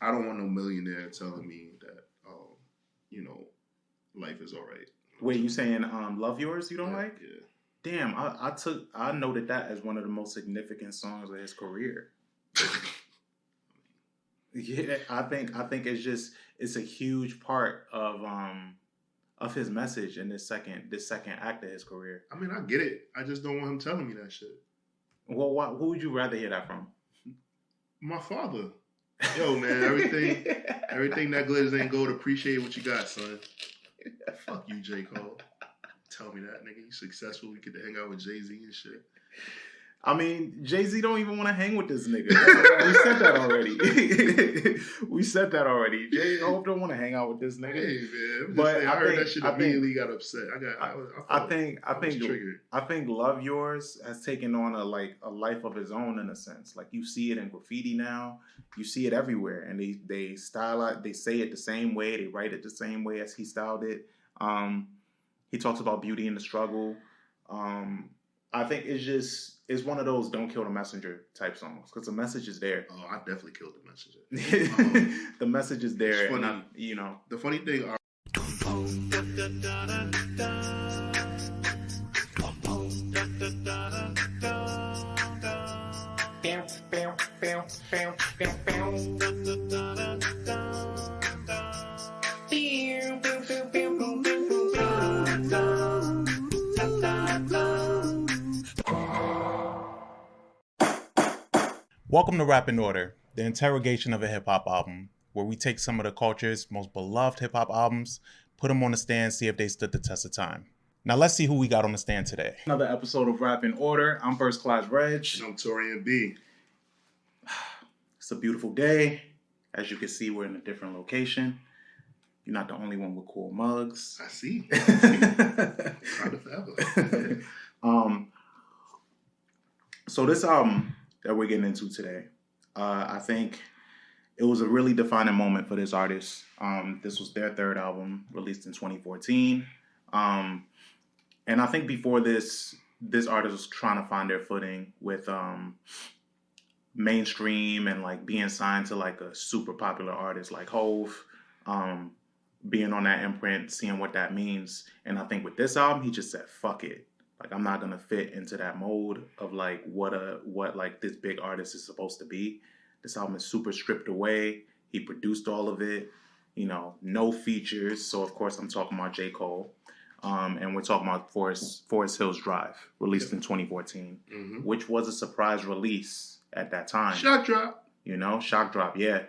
I don't want no millionaire telling me that, life is all right. Wait, you saying Love Yours you don't like? Yeah. Damn, I noted that as one of the most significant songs of his career. Yeah, I think it's a huge part of his message in this second act of his career. I mean, I get it. I just don't want him telling me that shit. Well, who would you rather hear that from? My father. Yo, man, everything that glitters ain't gold. Appreciate what you got, son. Fuck you, J. Cole. Tell me that, nigga. You successful. We get to hang out with Jay-Z and shit. I mean, Jay-Z don't even want to hang with this nigga. We said that already. Jay Hope don't want to hang out with this nigga. Hey, man. But I heard that shit immediately got upset. I think Love Yours has taken on a life of his own in a sense. Like, you see it in graffiti now. You see it everywhere. And they style it. They say it the same way. They write it the same way as he styled it. He talks about beauty in the struggle. I think it's one of those don't kill the messenger type songs because the message is there. Oh, I definitely killed the messenger. The message is there. Funny, and the funny thing. Welcome to Rap in Order, the interrogation of a hip-hop album, where we take some of the culture's most beloved hip-hop albums, put them on the stand, see if they stood the test of time. Now let's see who we got on the stand today. Another episode of Rap in Order. I'm First Class Regg. And I'm Taurian B. It's a beautiful day. As you can see, we're in a different location. You're not the only one with cool mugs. I see. Kind of forever. So this album that we're getting into today, I think it was a really defining moment for this artist. This was their third album, released in 2014. And I think before this artist was trying to find their footing with mainstream and like being signed to like a super popular artist like Hove, being on that imprint, seeing what that means. And I think with this album, he just said, fuck it. Like, I'm not going to fit into that mold of like what like this big artist is supposed to be. This album is super stripped away. He produced all of it, no features. So of course I'm talking about J. Cole. And we're talking about Forest Hills Drive, released in 2014, which was a surprise release at that time. Shock drop. Shock drop, yeah.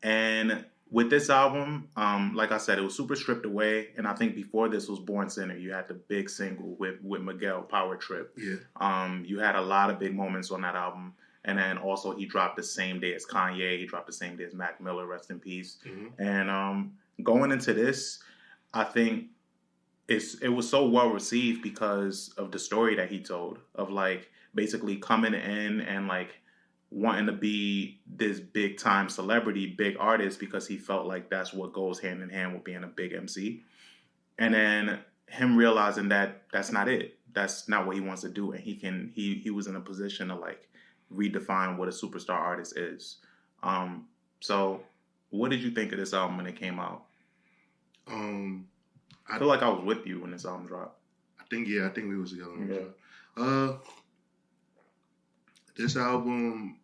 And with this album, like I said, it was super stripped away. And I think before this was Born Sinner. You had the big single with Miguel, Power Trip. Yeah. You had a lot of big moments on that album. And then also he dropped the same day as Kanye. He dropped the same day as Mac Miller, rest in peace. And going into this, I think it was so well received because of the story that he told of like basically coming in and like wanting to be this big time celebrity, big artist, because he felt like that's what goes hand in hand with being a big MC. And then him realizing that that's not it. That's not what he wants to do. And he was in a position to like redefine what a superstar artist is. So what did you think of this album when it came out? I feel like I was with you when this album dropped. I think we was together when it dropped. This album,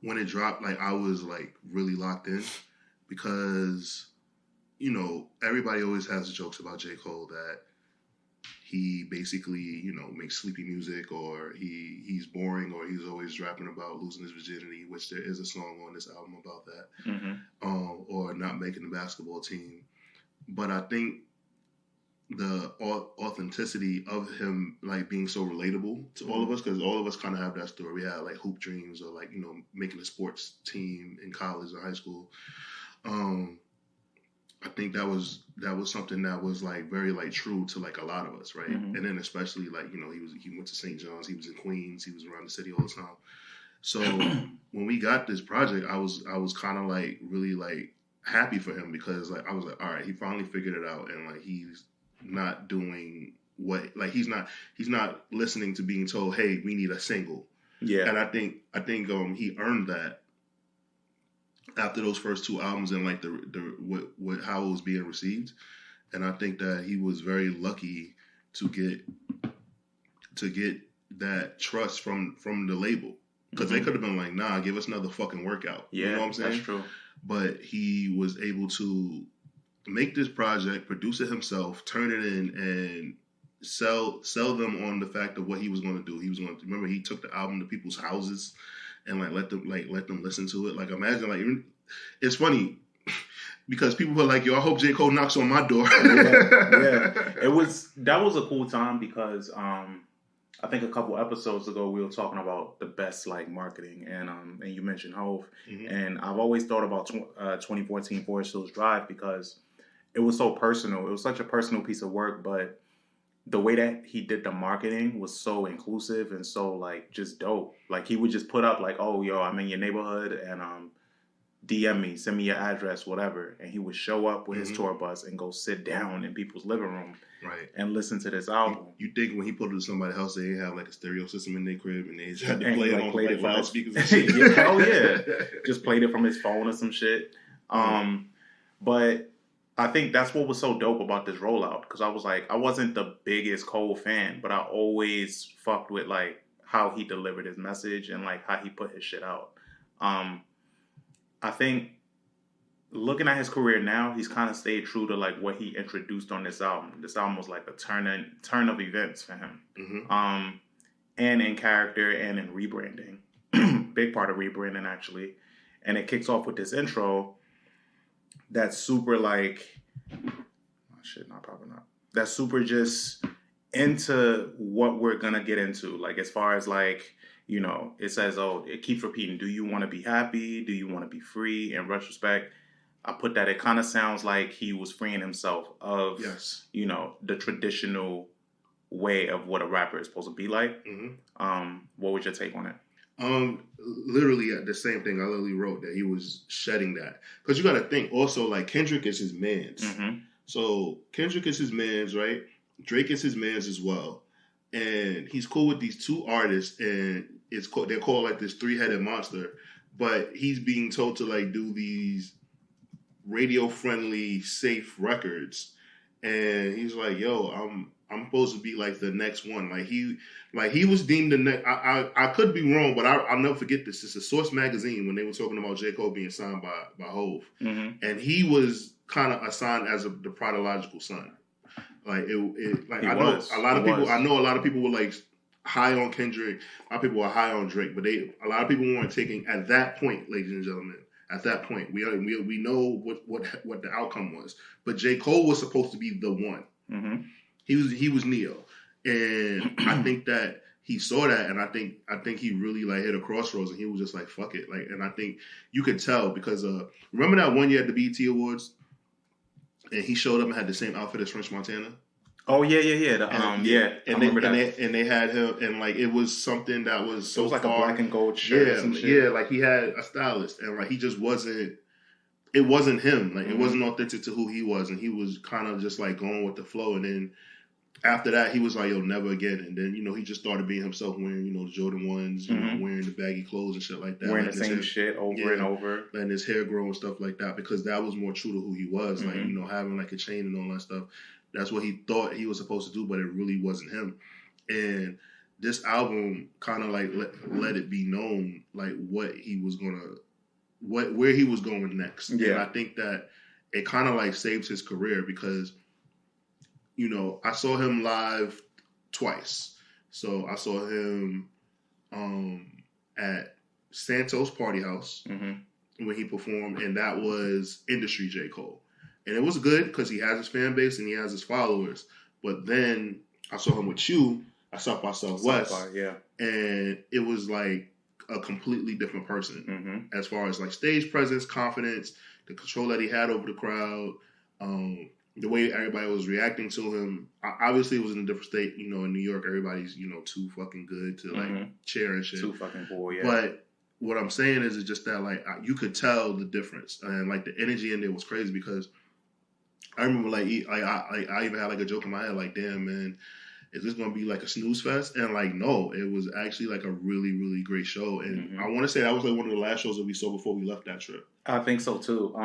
when it dropped, like I was like really locked in because, everybody always has jokes about J. Cole that he basically, makes sleepy music or he's boring or he's always rapping about losing his virginity, which there is a song on this album about that, or not making the basketball team. But I think the authenticity of him like being so relatable to all of us, because all of us kind of have that story. We had like hoop dreams or like making a sports team in college or high school. I think that was something that was like very like true to like a lot of us, right? And then especially like he went to St. John's, he was in Queens, he was around the city all the time. So when we got this project, I was kind of like really like happy for him because like I was like, all right, he finally figured it out, and like he's not doing what like he's not listening to being told, hey, we need a single. Yeah. And I think he earned that after those first two albums and like what how it was being received. And I think that he was very lucky to get that trust from the label, because they could have been like, nah, give us another fucking workout. Yeah, you know what I'm saying? That's true. But he was able to make this project, produce it himself, turn it in, and sell them on the fact of what he was going to do. He was going to, remember, he took the album to people's houses and like let them listen to it. Like, imagine, like, it's funny because people were like, yo, I hope J. Cole knocks on my door. Yeah. That was a cool time because I think a couple episodes ago we were talking about the best like marketing, and you mentioned Hove, and I've always thought about 2014 Forest Hills Drive because it was so personal. It was such a personal piece of work, but the way that he did the marketing was so inclusive and so like just dope. Like he would just put up like, oh, yo, I'm in your neighborhood and DM me, send me your address, whatever. And he would show up with his tour bus and go sit down in people's living room and listen to this album. You think when he put it to somebody's house, they didn't have like a stereo system in their crib and they just had to play it on like loudspeakers and shit? Yeah, hell yeah. Just played it from his phone or some shit. But I think that's what was so dope about this rollout, because I was like, I wasn't the biggest Cole fan, but I always fucked with like how he delivered his message and like how he put his shit out. I think looking at his career now, he's kind of stayed true to like what he introduced on this album. This album was like a turn of events for him, and in character and in rebranding. Big part of rebranding actually, and it kicks off with this intro that's super like, that's super just into what we're gonna get into. Like as far as like, you know, it says, oh, it keeps repeating, do you want to be happy? Do you want to be free? In retrospect, I put that it kind of sounds like he was freeing himself of, you know, the traditional way of what a rapper is supposed to be like. What was your take on it? Literally the same thing. I literally wrote that he was shedding that, because you got to think also like Kendrick is his man's. So Kendrick is his man's, right? Drake is his man's as well, and he's cool with these two artists, and they're called like this three-headed monster. But he's being told to like do these radio-friendly, safe records, and he's like, "Yo, I'm supposed to be like the next one." Like he was deemed the next. I could be wrong, but I'll never forget this. It's a Source magazine when they were talking about J. Cole being signed by Hove, and he was kind of assigned as the prodigal son. Like I know a lot of people were like high on Kendrick. A lot of people were high on Drake, but a lot of people weren't taking at that point, ladies and gentlemen. At that point, we know what the outcome was. But J. Cole was supposed to be the one. He was Neo, and I think that he saw that, and I think he really like hit a crossroads, and he was just like, fuck it, like. And I think you could tell because remember that one year at the BET Awards, and he showed up and had the same outfit as French Montana. Oh yeah. And they had him, and like it was something that was so. It was like a black and gold shirt. Yeah, like he had a stylist, and like he just wasn't. It wasn't him. Like it wasn't authentic to who he was, and he was kind of just like going with the flow. And then after that, he was like, "Yo, never again." And then he just started being himself, wearing the Jordan 1s, wearing the baggy clothes and shit like that, wearing the same shit over and over, letting his hair grow and stuff like that, because that was more true to who he was. Like having like a chain and all that stuff. That's what he thought he was supposed to do, but it really wasn't him. And this album kind of like let it be known like what he was where he was going next. Yeah. And I think that it kind of like saves his career because, I saw him live twice. So I saw him at Santos Party House when he performed, and that was industry J. Cole. And it was good because he has his fan base and he has his followers. But then I saw him with you at South by Southwest. And it was like a completely different person as far as like stage presence, confidence, the control that he had over the crowd, the way everybody was reacting to him. Obviously, it was in a different state. In New York, everybody's, too fucking good to like cheer and shit. Too fucking cool, yeah. But what I'm saying is just that like you could tell the difference. And like the energy in there was crazy because I remember I even had like a joke in my head like, damn man, is this going to be like a snooze fest? And like, no, it was actually like a really, really great show. And I want to say that was like one of the last shows that we saw before we left that trip. I think so too.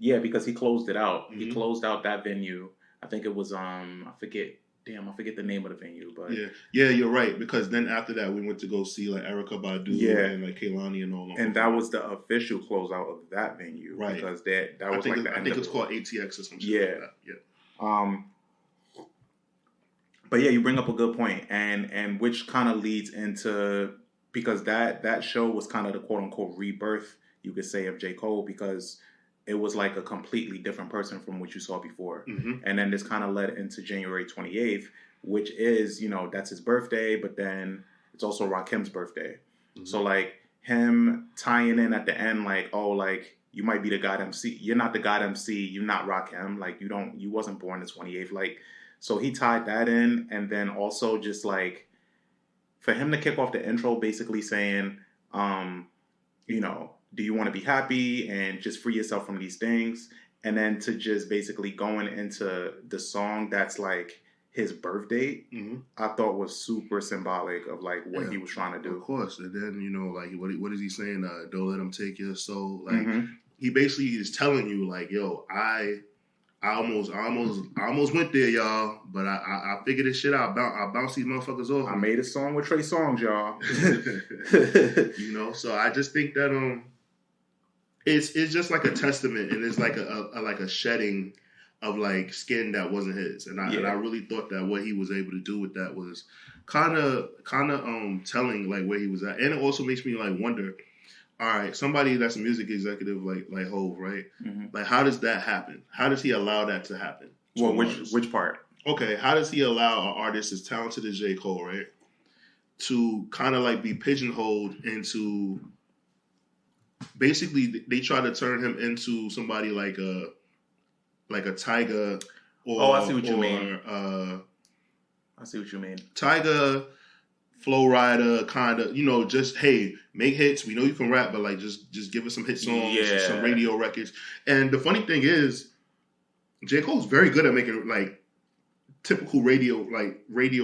Because he closed it out. He closed out that venue. I think it was I forget the name of the venue, but yeah, you're right. Because then after that, we went to go see like Erykah Badu and like Kehlani and all of them. And that was the official closeout of that venue, right? Because that was like the end. I think it's called ATX or something. Like that. Yeah. But yeah, you bring up a good point, and which kind of leads into, because that show was kind of the quote unquote rebirth, you could say, of J. Cole, because it was like a completely different person from what you saw before. And then this kind of led into January 28th, which is, that's his birthday, but then it's also Rakim's birthday. So like him tying in at the end, like, oh, like you might be the God MC. You're not the God MC. You're not Rakim. Like you wasn't born the 28th. Like, so he tied that in. And then also just like for him to kick off the intro, basically saying, do you want to be happy and just free yourself from these things? And then to just basically going into the song that's like his birth date, I thought was super symbolic of like what he was trying to do. Of course. And then, like what is he saying? Don't let him take your soul. Like he basically is telling you like, yo, I almost went there, y'all, but I figured this shit out. I bounced these motherfuckers off. I made a song with Trey Songz, y'all. So I just think that it's just like a testament, and it's like a shedding of like skin that wasn't his, and I really thought that what he was able to do with that was kind of telling like where he was at, and it also makes me like wonder. All right, somebody that's a music executive like Hov, right? Like, how does that happen? How does he allow that to happen? Well, which part? Okay, how does he allow an artist as talented as J. Cole, right, to kind of like be pigeonholed into? Basically, they try to turn him into somebody like a Tyga. Or, I see what you mean. I see what you mean. Tyga, Flow Rider, kind of, just, hey, make hits. We know you can rap, but like just give us some hit songs, some radio records. And the funny thing is, J. Cole's very good at making like typical radio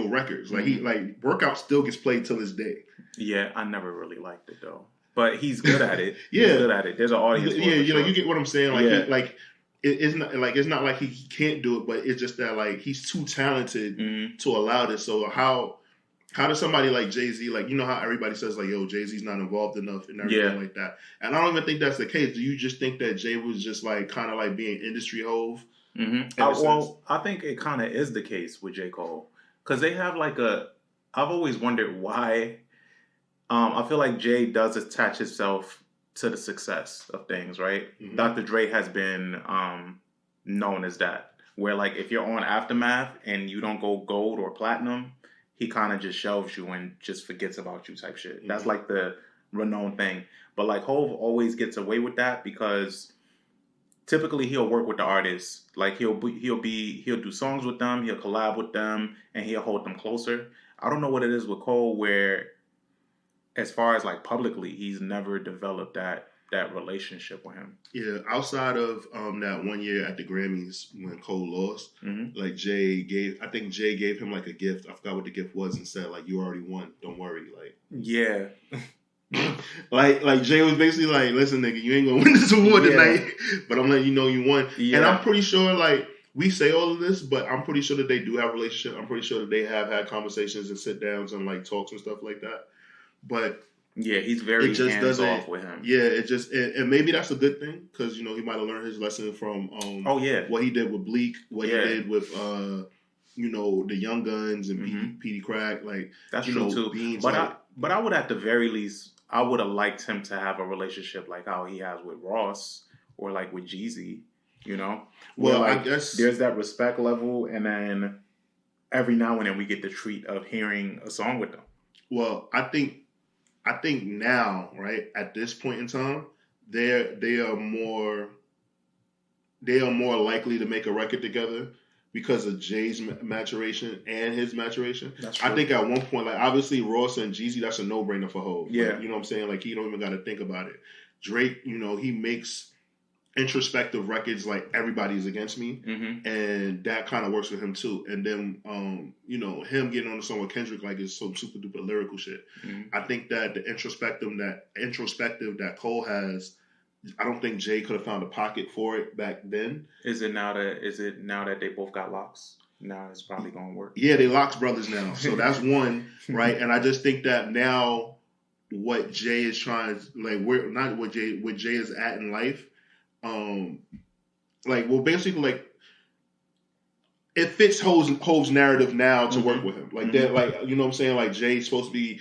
records. Like he Workout still gets played till this day. Yeah, I never really liked it though. But he's good at it. He's good at it. There's an audience. Yeah, you get what I'm saying. Like, it's not like he can't do it, but it's just that like he's too talented to allow this. So how does somebody like Jay-Z, like, how everybody says like, yo, Jay-Z's not involved enough and everything like that. And I don't even think that's the case. Do you just think that Jay was just like kind of like being industry Hov? I think it kind of is the case with J. Cole, because they have like I've always wondered why. I feel like Jay does attach himself to the success of things, right? Dr. Dre has been known as that, where like if you're on Aftermath and you don't go gold or platinum, he kind of just shelves you and just forgets about you type shit. That's like the renowned thing. But like Hov always gets away with that because typically he'll work with the artists. Like he'll do songs with them, he'll collab with them, and he'll hold them closer. I don't know what it is with Cole where, as far as like publicly, he's never developed that relationship with him. Yeah, outside of that 1 year at the Grammys when Cole lost, like Jay gave him like a gift. I forgot what the gift was, and said like, "You already won. Don't worry." Like, yeah, like Jay was basically like, "Listen, nigga, you ain't gonna win this award tonight, but I'm letting you know you won." Yeah. And I'm pretty sure like we say all of this, but I'm pretty sure that they do have a relationship. I'm pretty sure that they have had conversations and sit downs and like talks and stuff like that. But yeah, he's very hands off with him. Yeah, it just and maybe that's a good thing because he might have learned his lesson from what he did with Bleak, what he did with the Young Guns and Petey Crack. Like that's true too. Beans, but I would at the very least I would have liked him to have a relationship like how he has with Ross or like with Jeezy. Well, I guess there's that respect level, and then every now and then we get the treat of hearing a song with them. Well, I think now, right, at this point in time, they are more likely to make a record together because of Jay's maturation and his maturation. That's true. I think at one point, like obviously Ross and Jeezy, that's a no-brainer for Hov. Yeah. Like, you know what I'm saying? Like he don't even got to think about it. Drake, he makes introspective records like Everybody's Against Me, and that kind of works for him too. And then him getting on the song with Kendrick like is some super duper lyrical shit. I think that the introspective that Cole has, I don't think Jay could have found a pocket for it back then. Is it now that they both got locks? Now it's probably gonna work. Yeah, they Locks brothers now, so that's one, right? And I just think that now what Jay is trying, like, we're not what Jay is at in life. Basically, like, it fits Hove's narrative now to work with him. Like that, like, you know what I'm saying? Like, Jay's supposed to be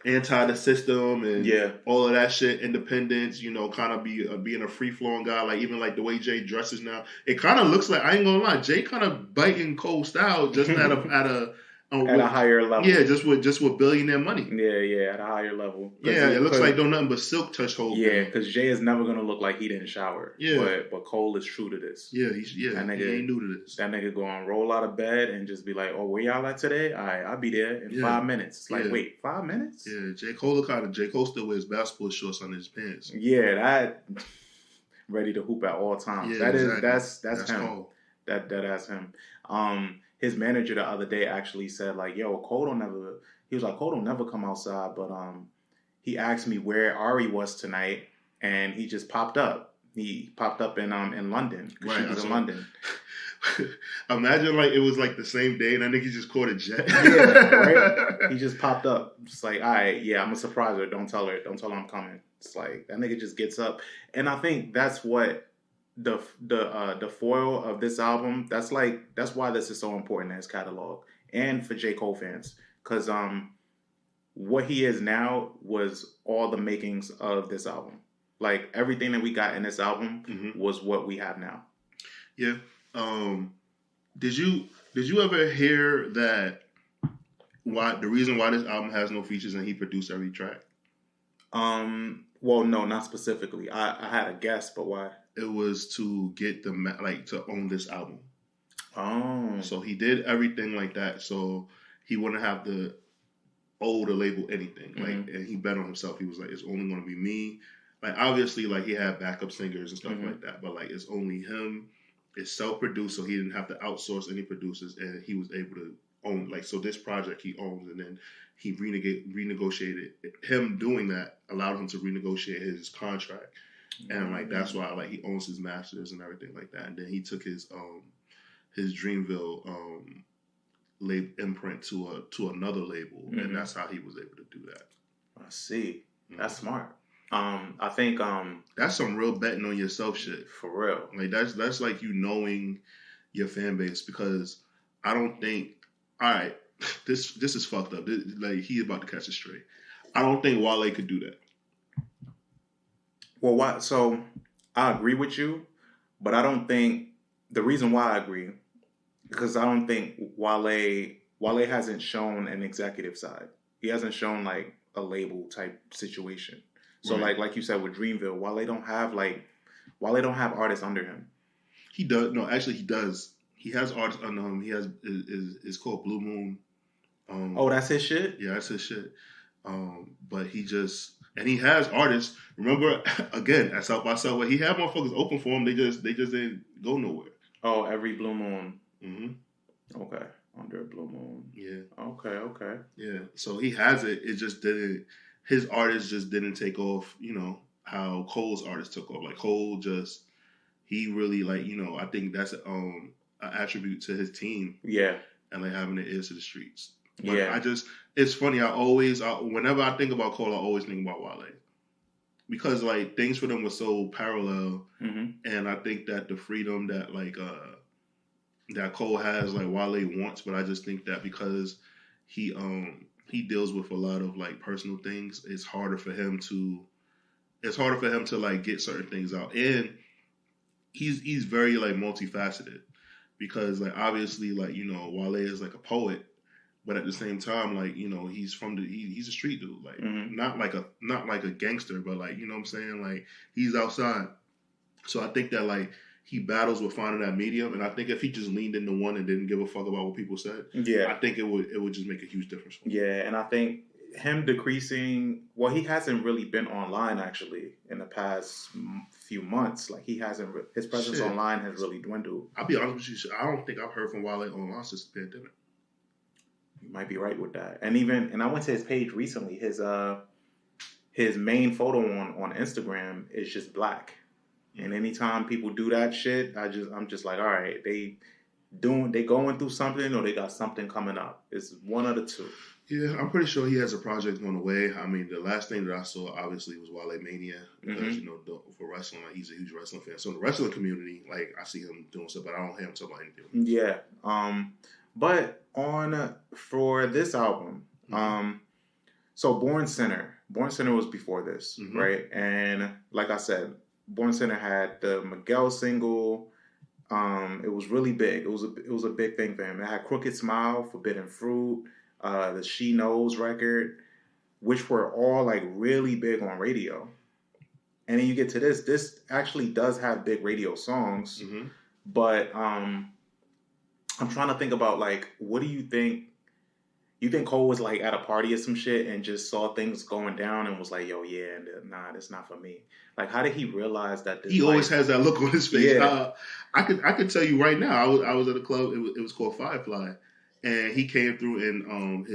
anti the system and all of that shit, independence, kind of being a free flowing guy. Like, even like the way Jay dresses now, it kind of looks like, I ain't gonna lie, Jay kind of biting Cole style just at a higher level. Yeah, just with billionaire money. Yeah, at a higher level. Yeah, it looks like don't nothing but silk touch Hov. Yeah, because Jay is never gonna look like he didn't shower. Yeah, but Cole is true to this. Yeah, that nigga, he ain't new to this. That nigga gonna roll out of bed and just be like, "Oh, where y'all at today? All right, I'll be there in 5 minutes." It's like, wait, 5 minutes? Yeah, J. Cole still wears basketball shorts on his pants. Yeah, that ready to hoop at all times. Yeah, that's him. Cole. That's him. His manager the other day actually said, like, yo, Cole don't never come outside, but he asked me where Ari was tonight, and he just popped up. He popped up in London. Right, she was in London. Imagine like it was like the same day, and I think he just caught a jet. Yeah, right. He just popped up. It's like, all right, yeah, I'm gonna surprise her. Don't tell her I'm coming. It's like that nigga just gets up, and I think that's what the foil of this album. That's why this is so important in his catalog and for J. Cole fans, because what he is now was all the makings of this album. Like, everything that we got in this album was what we have now. Yeah. Did you ever hear that the reason why this album has no features and he produced every track? Well, no, not specifically. I had a guess, but why? It was to get to own this album. Oh. So he did everything like that, so he wouldn't have to owe the label anything. Like, and he bet on himself. He was like, it's only going to be me. Like, obviously, like, he had backup singers and stuff like that, but like, it's only him. It's self-produced, so he didn't have to outsource any producers, and he was able to own. Like, so this project he owns, and then he renegotiated. Him doing that allowed him to renegotiate his contract, and like that's why like he owns his masters and everything like that. And then he took his Dreamville imprint to another label, and that's how he was able to do that. I see. That's smart. I think that's some real betting on yourself shit. For real. Like that's like you knowing your fan base, because I don't think, all right, this is fucked up. Like, he about to catch a stray. I don't think Wale could do that. Well, why? So I agree with you, but I don't think the reason why I agree, because I don't think Wale hasn't shown an executive side. He hasn't shown like a label type situation. So like you said with Dreamville, Wale don't have artists under him. He does. No, actually he does. He has artists under him. He has it's called Blue Moon. That's his shit? Yeah, that's his shit. But he has artists. Remember, again, at South by Southwest, he had motherfuckers open for him. They just didn't go nowhere. Oh, every Blue Moon. Mm-hmm. Okay. Under a Blue Moon. Yeah. Okay. Yeah. So he has it. It just didn't. His artists just didn't take off. You know how Cole's artists took off. Like, Cole he really, like, I think that's an attribute to his team. Yeah. And like having the ears to the streets. But yeah. It's funny. Whenever I think about Cole, I always think about Wale, because like things for them were so parallel, and I think that the freedom that like that Cole has, like, Wale wants, but I just think that because he deals with a lot of like personal things, it's harder for him to like get certain things out, and he's very like multifaceted, because like obviously like Wale is like a poet. But at the same time, like, he's he's a street dude, like not like a gangster, but like, you know what I'm saying? Like, he's outside. So I think that like he battles with finding that medium, and I think if he just leaned into one and didn't give a fuck about what people said, I think it would just make a huge difference for him. Yeah, and I think him decreasing. Well, he hasn't really been online actually in the past few months. Like he hasn't. His presence online has really dwindled. I'll be honest with you. I don't think I've heard from Wale online since the pandemic. You might be right with that. And I went to his page recently. His main photo on Instagram is just black. And anytime people do that shit, I'm just like, all right, they going through something or they got something coming up. It's one of the two. Yeah, I'm pretty sure he has a project on the way. I mean, the last thing that I saw obviously was Wale Mania because for wrestling, like he's a huge wrestling fan. So in the wrestling community, like I see him doing stuff, but I don't hear him talk about anything. Yeah. But for this album, so Born Center was before this, right? And like I said, Born Center had the Miguel single. It was really big. It was a big thing for him. It had Crooked Smile, Forbidden Fruit, the She Knows record, which were all like really big on radio. And then you get to this. This actually does have big radio songs, but I'm trying to think about like, what do you think? You think Cole was like at a party or some shit and just saw things going down and was like, "Yo, yeah, nah, that's not for me." Like, how did he realize that? He always has that look on his face. Yeah. I could tell you right now. I was at a club. It was called Firefly, and he came through and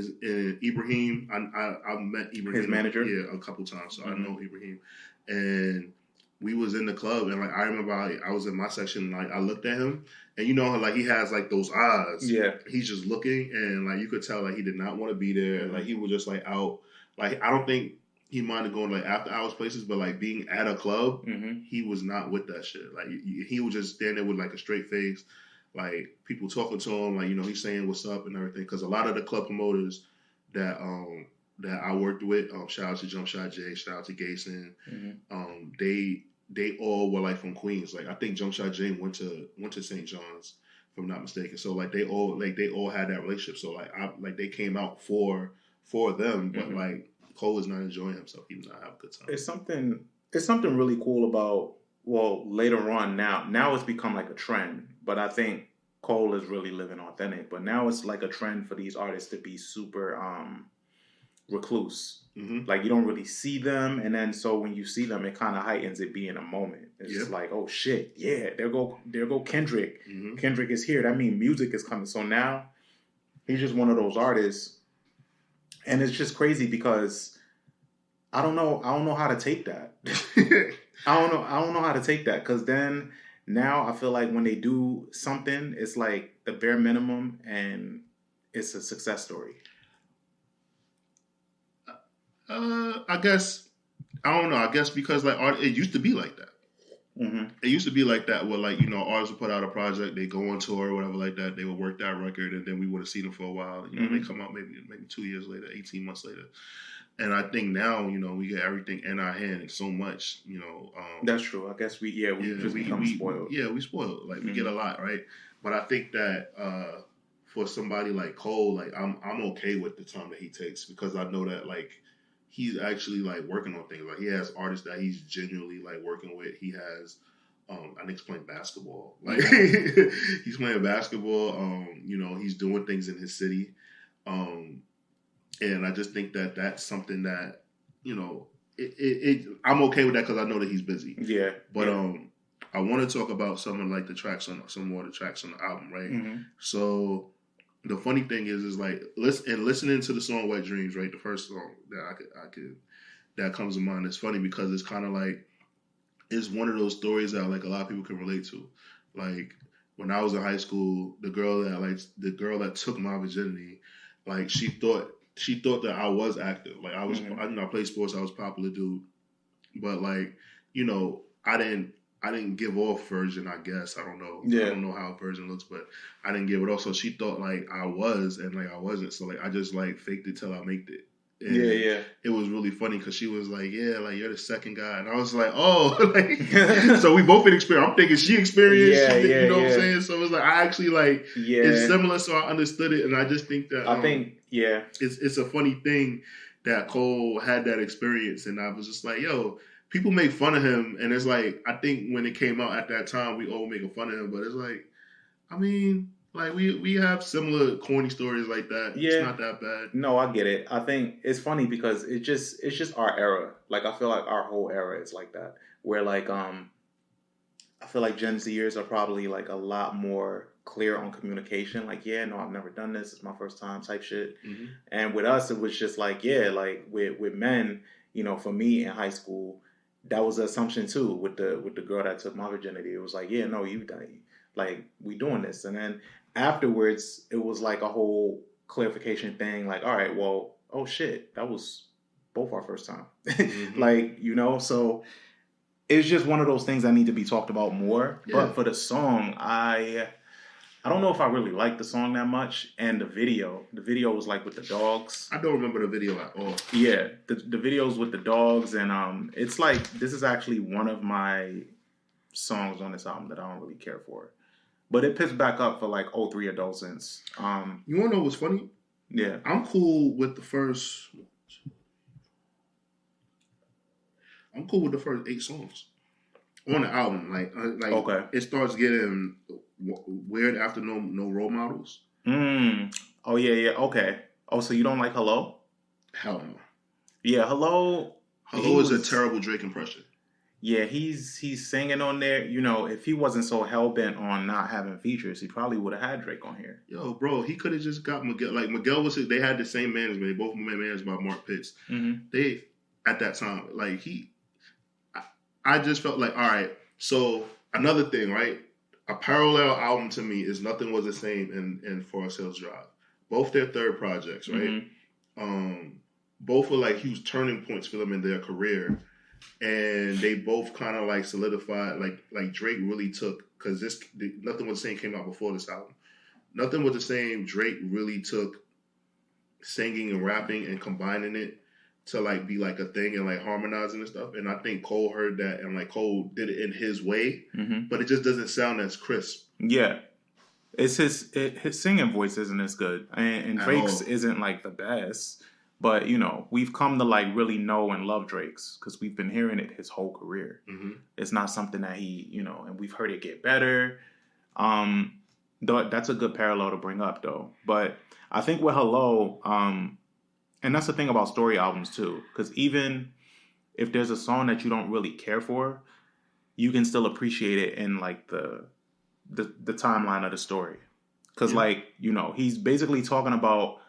Ibrahim. I met Ibrahim, his manager, a couple times, so I know Ibrahim, and we was in the club, and like I remember I was in my section, like I looked at him, and you know how like he has like those eyes. Yeah, he's just looking, and like you could tell like he did not want to be there. Like he was just like out. Like I don't think he minded going like after hours places, but like being at a club, he was not with that shit. Like he was just standing there with like a straight face, like people talking to him, like he's saying what's up and everything. Because a lot of the club promoters that I worked with, shout out to Jump Shot Jay, shout out to Gayson, they all were like from Queens. Like I think Jump Shot Jay went to St. John's, if I'm not mistaken. So like they all had that relationship. So like they came out for them, but like Cole is not enjoying himself. He does not have a good time. It's something really cool about, well, later on now it's become like a trend, but I think Cole is really living authentic. But now it's like a trend for these artists to be super recluse. Like you don't really see them, and then so when you see them, it kind of heightens it being a moment. It's just like, oh shit, yeah, there go Kendrick. Kendrick is here. That means music is coming. So now he's just one of those artists, and it's just crazy because I don't know how to take that. I don't know how to take that, because then now I feel like when they do something, it's like the bare minimum, and it's a success story. I guess I don't know. I guess because like it used to be like that. It used to be like that where like artists would put out a project, they go on tour or whatever like that, they would work that record, and then we would have seen them for a while. They come out maybe 2 years later, 18 months later. And I think now we get everything in our hands so much. That's true. I guess we become spoiled. Yeah, we spoiled. Like we get a lot, right? But I think that for somebody like Cole, like I'm okay with the time that he takes, because I know that like he's actually like working on things. Like he has artists that he's genuinely like working with. He has, I think he's playing basketball. Like he's playing basketball. He's doing things in his city. And I just think that that's something that, I'm okay with that because I know that he's busy. Yeah. But I want to talk about some more of the tracks on the album, right? So the funny thing is like listening to the song "Wet Dreams," right? The first song that that comes to mind. It's funny because it's kind of like it's one of those stories that like a lot of people can relate to. Like when I was in high school, the girl that took my virginity, like she thought that I was active. Like I was, I played sports. I was a popular dude, but like I didn't give off virgin, I guess. I don't know. Yeah. I don't know how a virgin looks, but I didn't give it off. So she thought like I was, and like I wasn't. So like I just like faked it till I made it. And it was really funny because she was like, "Yeah, like you're the second guy," and I was like, "Oh," like so we both experienced. I'm thinking she experienced. You know what I'm saying? So it was like I actually like it's similar, so I understood it, and I just think that it's a funny thing that Cole had that experience, and I was just like, "Yo." People make fun of him, and it's like I think when it came out at that time, we all making fun of him. But it's like, I mean, Like we have similar corny stories like that. Yeah. It's not that bad. No, I get it. I think it's funny because it's just our era. Like I feel like our whole era is like that. Where like I feel like Gen Zers are probably like a lot more clear on communication. Like, yeah, no, I've never done this. It's my first time type shit. Mm-hmm. And with us, it was just like, yeah, like with men, you know, for me in high school, that was the assumption too with the girl that took my virginity. It was like, yeah, no, you done it. Like we doing this. And then afterwards, it was like a whole clarification thing. Like, all right, well, oh shit, that was both our first time. Mm-hmm. Like, you know, so it's just one of those things that need to be talked about more. Yeah. But for the song, I don't know if I really like the song that much. And the video was like with the dogs. I don't remember the video at all. Yeah, the videos with the dogs. And it's like, this is actually one of my songs on this album that I don't really care for. But it picks back up for like 03 Adolescence. You want to know what's funny? Yeah. I'm cool with the first 8 songs on the album. Like okay. It starts getting weird after no role models. Oh yeah. Okay. Oh, so you don't like Hello? Hell no. Yeah, Hello is a terrible Drake impression. Yeah, he's singing on there. You know, if he wasn't so hell-bent on not having features, he probably would have had Drake on here. Yo, bro, he could have just got Miguel. Like, Miguel they had the same management. They both were managed by Mark Pitts. Mm-hmm. They, at that time, like, I just felt like, all right, so another thing, right? A parallel album to me is Nothing Was the Same in Forest Hills Drive. Both their third projects, right? Mm-hmm. Both were like huge turning points for them in their career. And they both kind of like solidified, like Drake really took, because Nothing Was the Same came out before this album. Nothing Was the Same, Drake really took singing and rapping and combining it to like be like a thing and like harmonizing and stuff. And I think Cole heard that and like Cole did it in his way, but it just doesn't sound as crisp. Yeah. It's his singing voice isn't as good. And Drake's isn't like the best. But, you know, we've come to, like, really know and love Drake's because we've been hearing it his whole career. Mm-hmm. It's not something that he, you know, and we've heard it get better. That's a good parallel to bring up, though. But I think with Hello, and that's the thing about story albums, too. Because even if there's a song that you don't really care for, you can still appreciate it in, like, the timeline of the story. Because, like, you know, he's basically talking about,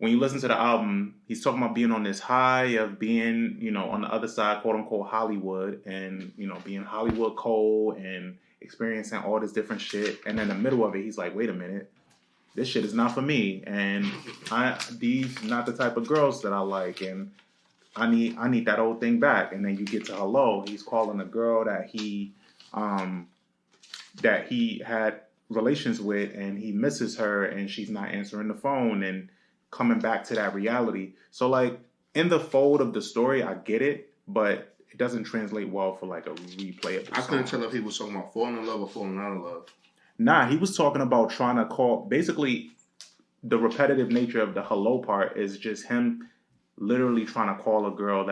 when you listen to the album, he's talking about being on this high of being, you know, on the other side, quote unquote, Hollywood, and, you know, being Hollywood Cole and experiencing all this different shit. And in the middle of it, he's like, wait a minute, this shit is not for me. And these not the type of girls that I like. And I need that old thing back. And then you get to Hello. He's calling a girl that he had relations with, and he misses her, and she's not answering the phone, and coming back to that reality. So, like, in the fold of the story, I get it, but it doesn't translate well for, like, a replayable song. I couldn't tell if he was talking about falling in love or falling out of love. Nah, he was talking about trying to call... Basically, the repetitive nature of the Hello part is just him literally trying to call a girl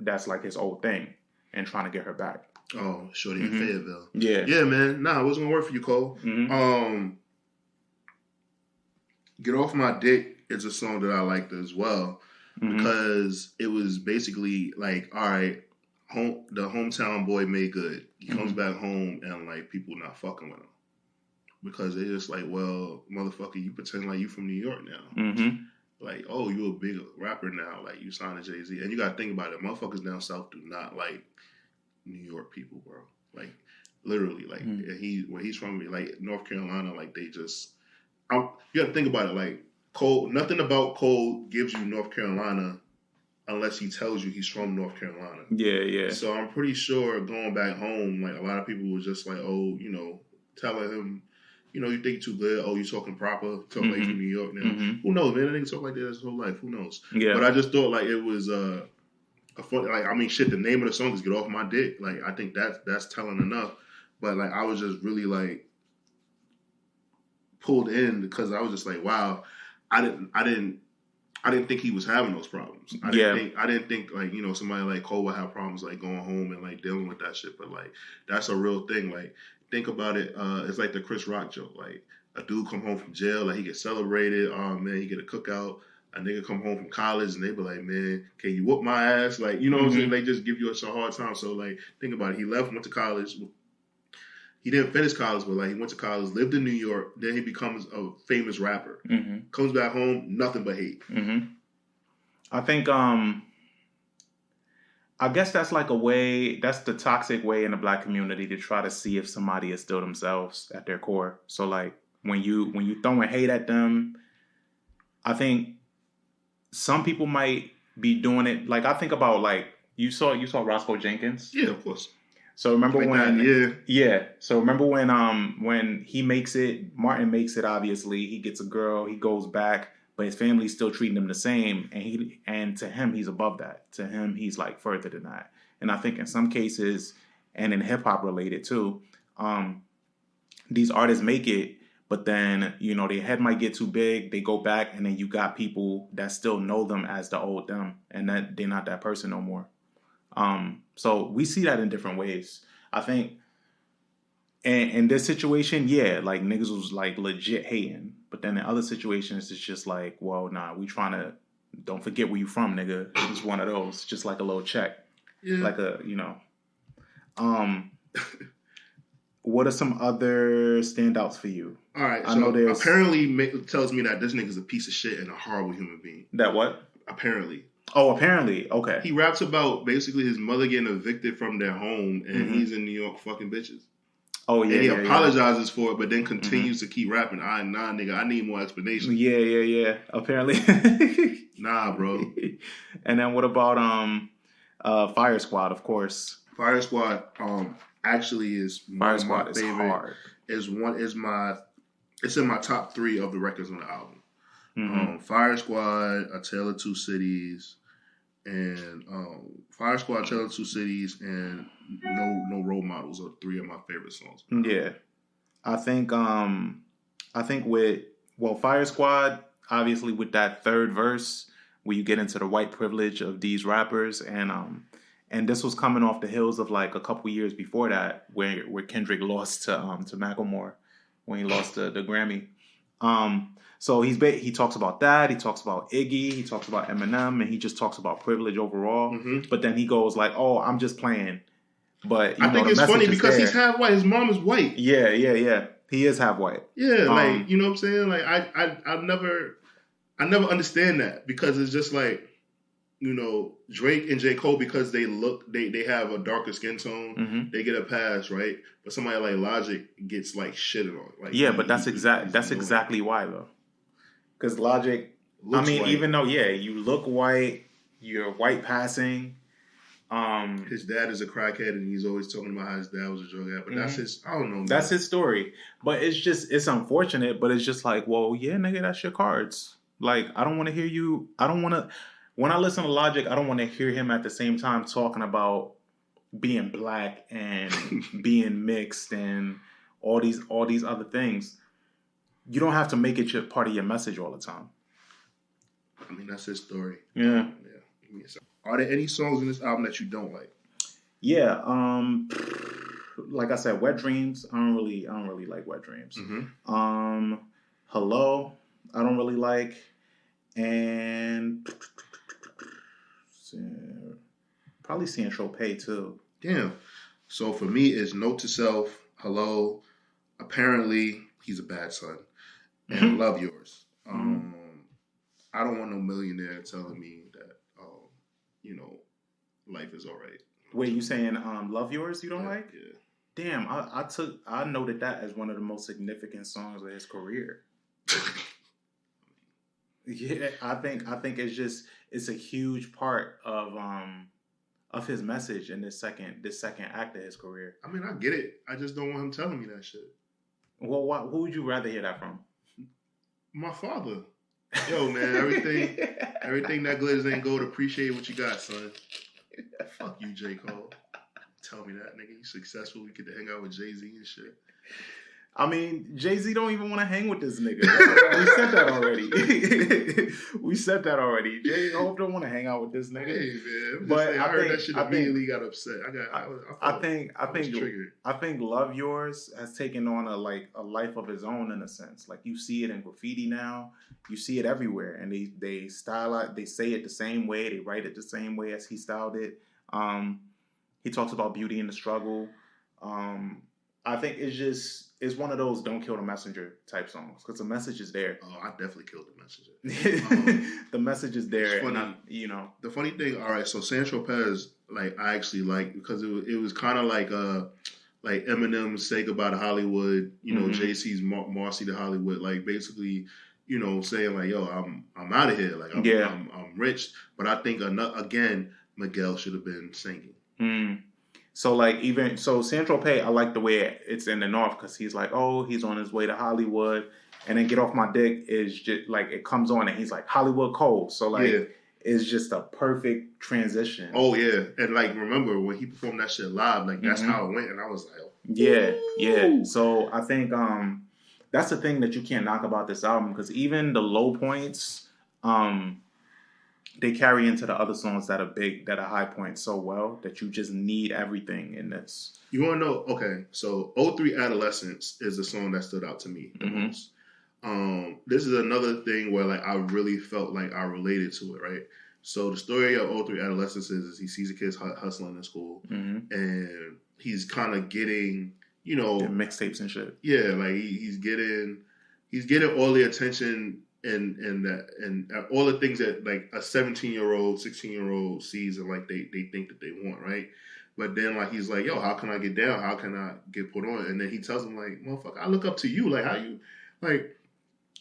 that's, like, his old thing and trying to get her back. Oh, Shorty in Fayetteville. Yeah. Yeah, man. Nah, it wasn't going to work for you, Cole. Mm-hmm. Get Off My Dick is a song that I liked as well because it was basically like, all right, the hometown boy made good. He comes back home and like people not fucking with him because they're just like, well, motherfucker, you pretend like you from New York now. Like, oh, you a big rapper now. Like, you signed to Jay-Z. And you got to think about it. Motherfuckers down south do not like New York people, bro. Like, literally. Like, where he's from, like, North Carolina, like, they just... you got to think about it. Like, Cole, nothing about Cole gives you North Carolina unless he tells you he's from North Carolina. Yeah. So I'm pretty sure going back home, like, a lot of people were just like, oh, you know, telling him, you know, you think too good. Oh, you talking proper. Talking like you from New York now. Who knows, man? That nigga talk like that his whole life. Who knows? Yeah. But I just thought, like, it was a fun, like, I mean, shit, the name of the song is Get Off My Dick. Like, I think that's telling enough. But, like, I was just really, like, pulled in because I was just like, wow, I didn't think he was having those problems. I didn't think like, you know, somebody like Cole would have problems like going home and like dealing with that shit. But like, that's a real thing. Like, think about it. It's like the Chris Rock joke. Like, a dude come home from jail, like he get celebrated. Oh man, he get a cookout. A nigga come home from college and they be like, man, can you whoop my ass? Like, you know what I'm saying? They just give you a hard time. So like, think about it. He left, went to college. He didn't finish college, but like he went to college, lived in New York. Then he becomes a famous rapper. Comes back home, nothing but hate. I think, I guess that's like a way, that's the toxic way in the black community to try to see if somebody is still themselves at their core. So like when you throwing hate at them, I think some people might be doing it. Like I think about like, you saw Roscoe Jenkins? Yeah, of course. So remember like when, that, yeah. So remember when he makes it, Martin makes it, obviously, he gets a girl, he goes back, but his family's still treating him the same. And to him, he's above that. To him, he's like further than that. And I think in some cases, and in hip hop related too, these artists make it, but then, you know, their head might get too big. They go back and then you got people that still know them as the old them and that they're not that person no more. So we see that in different ways. I think in this situation, yeah, like niggas was like legit hating. But then in other situations, it's just like, well, nah, we trying to, don't forget where you from, nigga. It's one of those, just like a little check. Yeah. Like a, you know. What are some other standouts for you? All right, I know there's... apparently tells me that this nigga's a piece of shit and a horrible human being. That what? Apparently. Oh, apparently. Okay. He raps about basically his mother getting evicted from their home and he's in New York fucking bitches. Oh, yeah. And he apologizes for it, but then continues to keep rapping. Nah, nigga, I need more explanation. Yeah. Apparently. Nah, bro. And then what about Fire Squad, of course? Fire Squad actually is Fire Squad is favorite. Hard. It's in my top 3 of the records on the album. Fire Squad, A Tale of Two Cities, and Fire Squad, Tale of Two Cities, and No Role Models are 3 of my favorite songs. Yeah, I think with Fire Squad, obviously with that third verse where you get into the white privilege of these rappers, and this was coming off the heels of like a couple years before that where Kendrick lost to Macklemore when he lost the Grammy. So he talks about that. He talks about Iggy. He talks about Eminem, and he just talks about privilege overall. But then he goes like, "Oh, I'm just playing." But I think it's funny because he's half white. His mom is white. Yeah. He is half white. Yeah, like you know what I'm saying. Like I never understand that because it's just like, you know, Drake and J. Cole, because they have a darker skin tone, they get a pass, right? But somebody like Logic gets like shitted on. Like, yeah, but that's exactly why though. Because Logic, I mean, white. Even though you look white, you're white passing. His dad is a crackhead, and he's always talking about how his dad was a drug addict. But that's his, I don't know. Man. That's his story. But it's unfortunate. But it's just like, well, yeah, nigga, that's your cards. Like, I don't want to hear you. I don't want to. When I listen to Logic, I don't want to hear him at the same time talking about being black and being mixed and all these other things. You don't have to make it part of your message all the time. I mean, that's his story. Yeah. Are there any songs in this album that you don't like? Yeah. Like I said, Wet Dreams. I don't really like Wet Dreams. Hello. I don't really like. And probably Saint Tropez too. Damn. So for me, it's Note to Self, Hello, Apparently, He's a Bad Son, and Love Yours. I don't want no millionaire telling me that, you know, life is all right. Wait, you saying Love Yours you don't like? Yeah. Damn, I noted that as one of the most significant songs of his career. Yeah, I think it's a huge part of his message in this second act of his career. I mean, I get it. I just don't want him telling me that shit. Well, who would you rather hear that from? My father. Yo, man, everything that glitters ain't gold. Appreciate what you got, son. Fuck you, J. Cole. Tell me that, nigga. You successful. We get to hang out with Jay-Z and shit. I mean, Jay-Z don't even want to hang with this nigga. We said that already. We said that already. Jay Hope don't want to hang out with this nigga. Hey man, but I heard that shit immediately got upset. I think Love Yours has taken on a life of its own in a sense. Like you see it in graffiti now. You see it everywhere, and they style it. They say it the same way. They write it the same way as he styled it. He talks about beauty in the struggle. I think it's one of those "Don't Kill the Messenger" type songs because the message is there. Oh, I definitely killed the messenger. The message is there. Funny, the funny thing. All right, so San Tropez, I actually like because it was kind of like Eminem's "Say Goodbye to Hollywood." JC's "Marcy to Hollywood." Like basically, saying like, "Yo, I'm out of here. Like I'm rich." But I think again, Miguel should have been singing. So Central Pay, I like the way it's in the North because he's like, oh, he's on his way to Hollywood, and then Get Off My Dick is just like it comes on and he's like Hollywood Cole. So it's just a perfect transition. Oh yeah, and remember when he performed that shit live, that's how it went, and I was like, oh. Yeah. So I think that's the thing that you can't knock about this album because even the low points, they carry into the other songs that are high points so well that you just need everything in this. You want to know? Okay, so 03 Adolescence is the song that stood out to me the most. This is another thing where I really felt like I related to it, right? So the story of 03 Adolescence is he sees the kids hustling in school, and he's kind of getting, mixtapes and shit. Yeah, he's getting all the attention. And all the things that a 17-year-old, 16-year-old sees and they think that they want, right? But then he's like, yo, how can I get down? How can I get put on? And then he tells him motherfucker, I look up to you. How you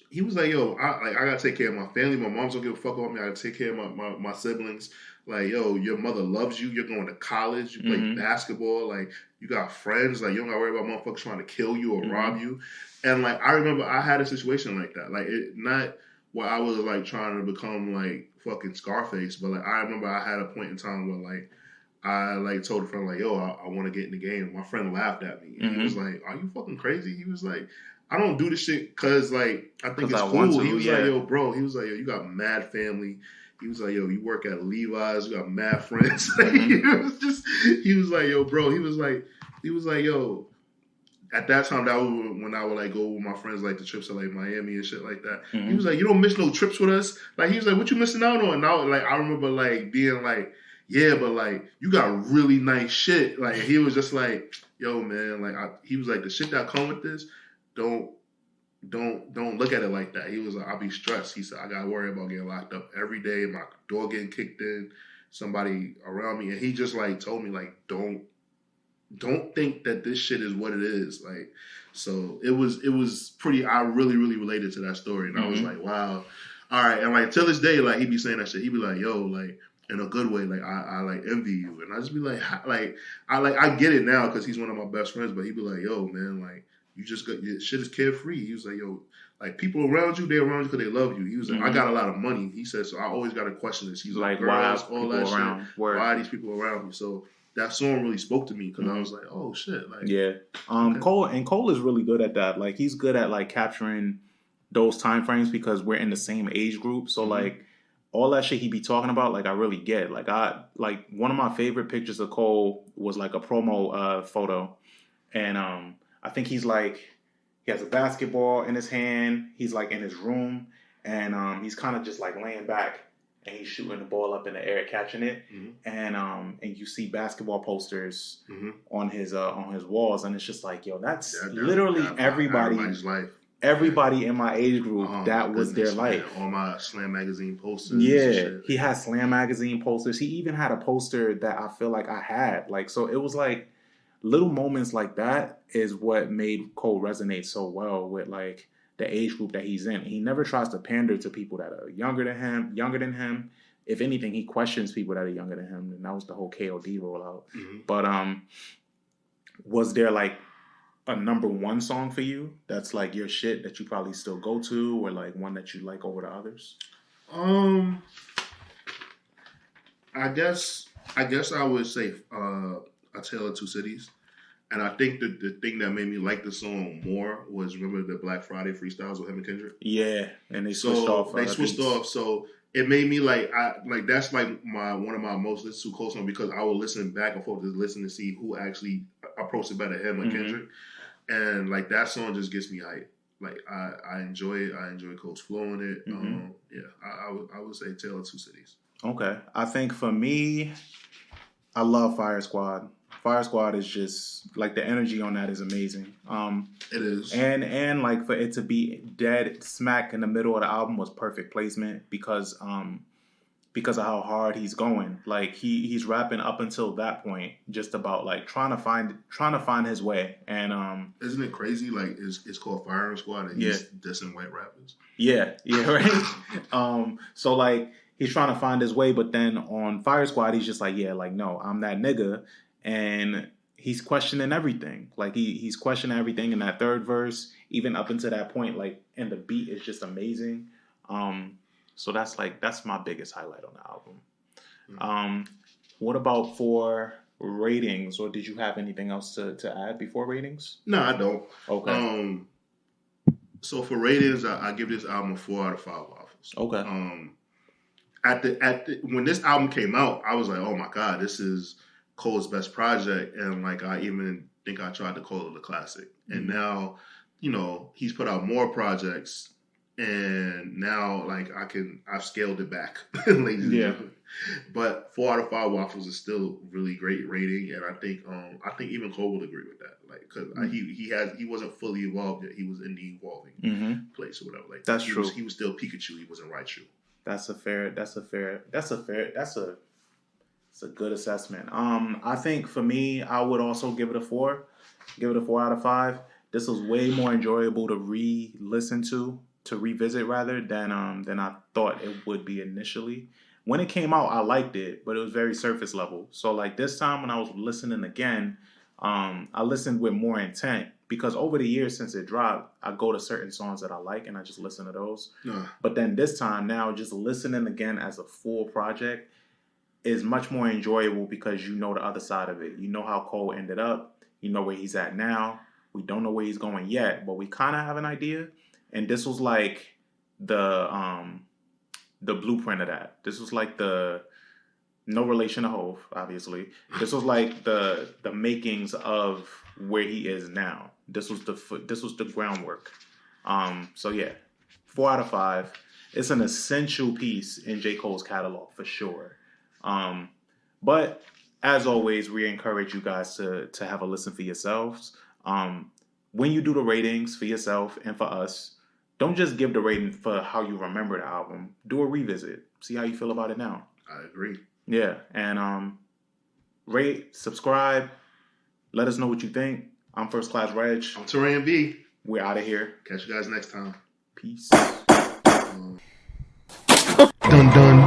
he was like, yo, I gotta take care of my family. My mom's don't give a fuck about me. I gotta take care of my siblings. Yo, your mother loves you. You're going to college. You play basketball. You got friends. You don't gotta worry about motherfuckers trying to kill you or rob you. And I remember I had a situation like that. Not where I was trying to become fucking Scarface, but I remember I had a point in time where I told a friend yo, I want to get in the game. My friend laughed at me. And he was like, are you fucking crazy? He was like, I don't do this shit because I think it's cool. He was like, yo, bro. He was like, yo, you got mad family. He was like, yo, you work at Levi's. You got mad friends. He was like, yo, bro. He was like, yo. At that time, that was when I would go with my friends the trips to Miami and shit like that. He was like, you don't miss no trips with us. He was like, what you missing out on? And I remember being yeah, but you got really nice shit. He was just like, yo, man, he was like, the shit that come with this, don't look at it like that. He was like, I'll be stressed. He said, I gotta worry about getting locked up every day, my door getting kicked in, somebody around me. And he just told me don't think that this shit is what it is. So it was pretty, I really, really related to that story. And I was like, wow. All right. And till this day, he'd be saying that shit. He'd be like, yo, in a good way, I envy you. And I just be I get it now because he's one of my best friends, but he'd be like, yo, man, you just got, your shit is carefree. He was like, yo, people around you, they're around you because they love you. He was like, I got a lot of money. He said, so I always got to question this. He's like, girls, all that shit. Why are these people around me? So that song really spoke to me because I was like, oh shit. Okay. Cole is really good at that. He's good at capturing those time frames because we're in the same age group. So all that shit he be talking about, I really get. One of my favorite pictures of Cole was a promo photo. And I think he's he has a basketball in his hand. He's in his room and he's kind of just laying back. And he's shooting the ball up in the air, catching it, and you see basketball posters on his walls, and it's just yo, that's literally everybody's life. Everybody in my age group, that was their life. Man. All my Slam magazine posters. Yeah, he had Slam magazine posters. He even had a poster that I feel I had. So it was little moments like that is what made Cole resonate so well with the age group that he's in. He never tries to pander to people that are younger than him. If anything, he questions people that are younger than him. And that was the whole KOD rollout. But was there a number one song for you that's your shit that you probably still go to or one that you like over the others? I guess I would say A Tale of Two Cities. And I think that the thing that made me like the song more was, remember the Black Friday freestyles with him and Kendrick? Yeah, and they switched off. They switched off, so it made me that's like one of my most listened to songs because I will listen back and forth to listen to see who actually approached it better, him or Kendrick. And like that song just gets me hyped. Like I enjoy it. I enjoy Cole's flow in it. I would say Tale of Two Cities. Okay, I think for me, I love Fire Squad. Fire Squad is just like the energy on that is amazing. It is, and like for it to be dead smack in the middle of the album was perfect placement because of how hard he's going. Like he's rapping up until that point just about like trying to find his way. And isn't it crazy? Like it's called Fire Squad and he's dissing white rappers. Yeah, right. So like he's trying to find his way, but then on Fire Squad he's just like, yeah, like no, I'm that nigga. And he's questioning everything. Like he's questioning everything in that third verse, even up until that point. Like, and the beat is just amazing. So that's my biggest highlight on the album. What about for ratings, or did you have anything else to add before ratings? No, I don't. Okay. So for ratings, I give this album a 4 out of 5 waffles. Okay. When this album came out, I was like, oh my God, this is Cole's best project, and like I even think I tried to call it a classic. And now, he's put out more projects, and now like I've scaled it back, ladies and gentlemen. But 4 out of 5 waffles is still really great rating, and I think even Cole would agree with that, like because he wasn't fully evolved yet. He was in the evolving place or whatever. Like that's true. He was still Pikachu. He wasn't Raichu. That's a good assessment. I think for me, I would also give it a 4. Give it a 4 out of 5. This was way more enjoyable to revisit rather than I thought it would be initially. When it came out, I liked it, but it was very surface level. So like this time when I was listening again, I listened with more intent because over the years since it dropped, I go to certain songs that I like and I just listen to those. But then this time now, just listening again as a full project is much more enjoyable because you know the other side of it. You know how Cole ended up. You know where he's at now. We don't know where he's going yet, but we kind of have an idea. And this was like the blueprint of that. This was like no relation to Hov, obviously. This was like the makings of where he is now. This was the groundwork. So yeah, 4 out of 5. It's an essential piece in J. Cole's catalog for sure. But as always, we encourage you guys to have a listen for yourselves. When you do the ratings for yourself and for us, don't just give the rating for how you remember the album. Do a revisit. See how you feel about it now. I agree. Yeah. And rate, subscribe. Let us know what you think. I'm First Class Regg. I'm Taurian B. We're out of here. Catch you guys next time. Peace. Dun dun.